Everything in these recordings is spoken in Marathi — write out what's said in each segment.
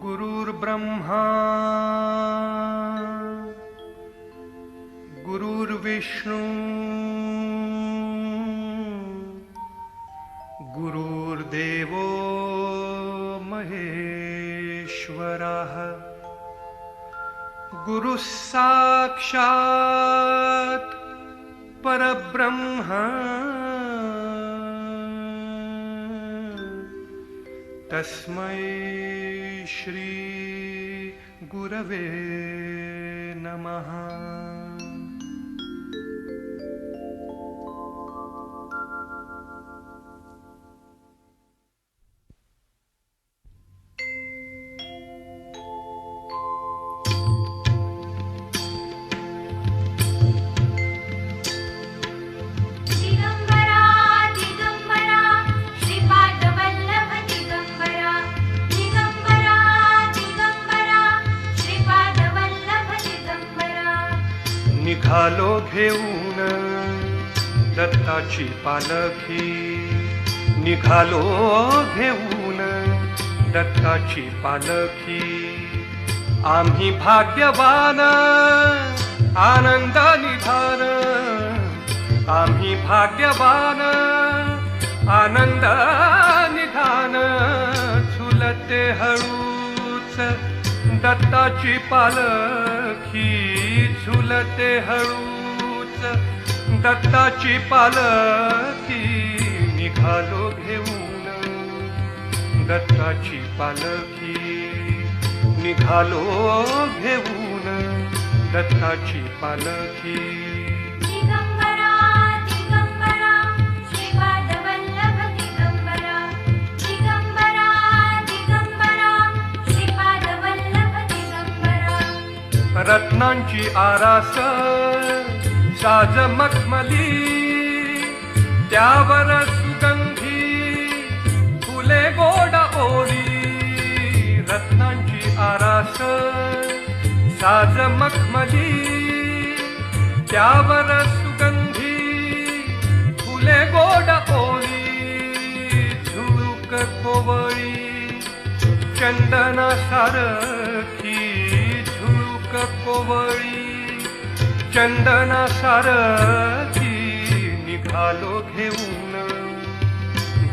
गुरुर्ब्रह्मा गुरुर्विष्णू गुरुर्देवो महेश्वरः गुरुः साक्षात् परब्रह्म तस्मै श्री गुरवे नमः। निघालो घेऊन दत्ताची पालखी, निघालो घेऊन दत्ताची पालखी। आम्ही भाग्यवान आनंद निधान, आम्ही भाग्यवान आनंद निधान। झुलते हळूच दत्ताची पालखी, झुलते हळूच दत्ताची पालखी। निघालो घेऊन दत्ताची पालखी, निघालो घेऊन दत्ताची पालखी। रत्नांची आरास साज मखमली, त्यावर सुगंधी फुले गोड ओढी। रत्नांची आरास साज मखमली, त्यावर सुगंधी फुले गोड ओढी। झुळूक कोवळी चंदना सारखी, कोवळी चंदना सारखी। निघालो घेऊन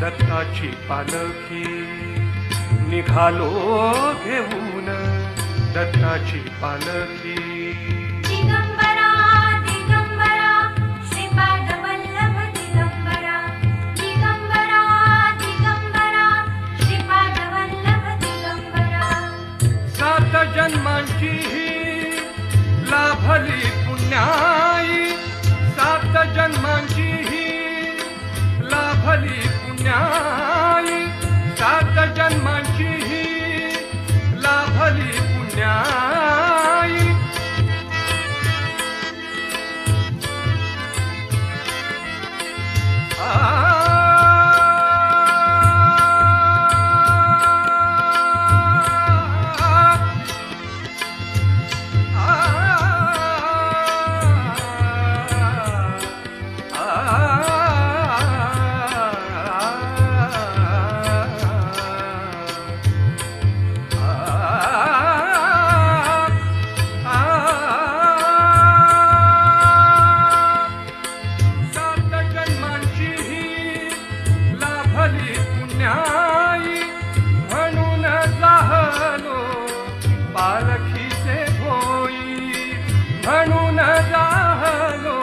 दत्ताची पालखी, निघालो घेऊन दत्ताची पालखी। सात जन्मांची लाभली पुण्याई, सात जन्मांची लाभली पुण्याई। सात जन्मांची लाभली पुण्याई। म्हणून जाहलो पालखीचे भोई, म्हणून जाहलो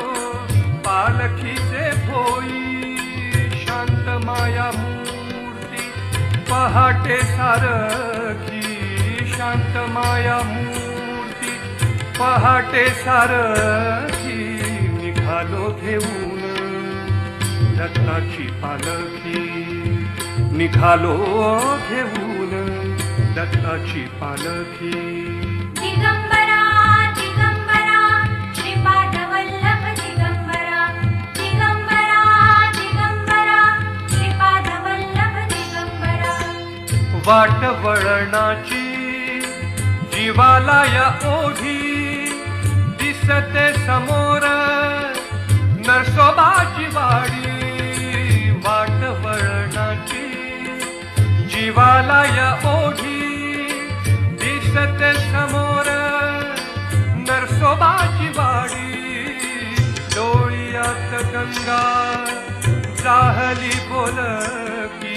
पालखीचे भोई। शांत माया मूर्ती पहाटे सारखी, शांत माया मूर्ती पहाटे सारखी। निघालो घेऊन दत्ताची पालखी, निघालो घेऊन दत्ताची पालखी। दिगंबरा दिगंबरा श्रीपाद वल्लभ दिगंबरा, दिगंबरा दिगंबरा श्रीपाद वल्लभ दिगंबरा। वाट वळणाची जीवाला या ओढी, दिसते समोर नरसोबाची वाडी। वाट वळणाची जीवाला या ओढी, दिसते समोर नरसोबाची वाडी, डोळ्यात गंगा जाहली बोलकी,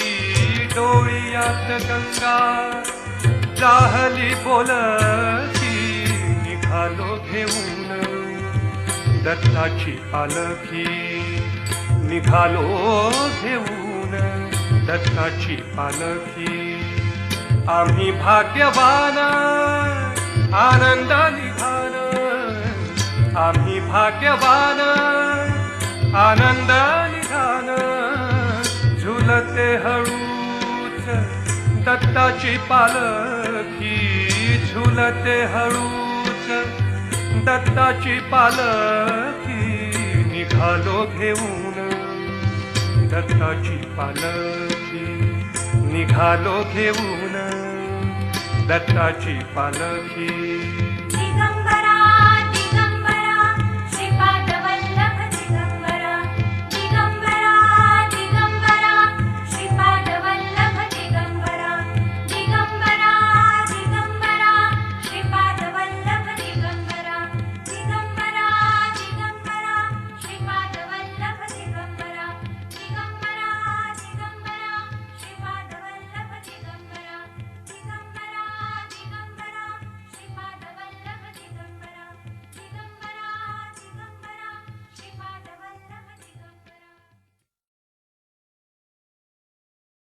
डोळ्यात गंगा जाहली बोलकी, निघालो घेऊन दत्ताची पालखी, निघालो घेऊन दत्ताची पालखी. आम्ही भाग्यवान आनंद निघाल, आम्ही भाग्यवान आनंद निघाल. झुलते हळूच दत्ताची पालखी, झुलते हळूच दत्ताची पालखी, निघालो घेऊन दत्ताची पालखी, निघालो घेऊन दत्ताची पालखी.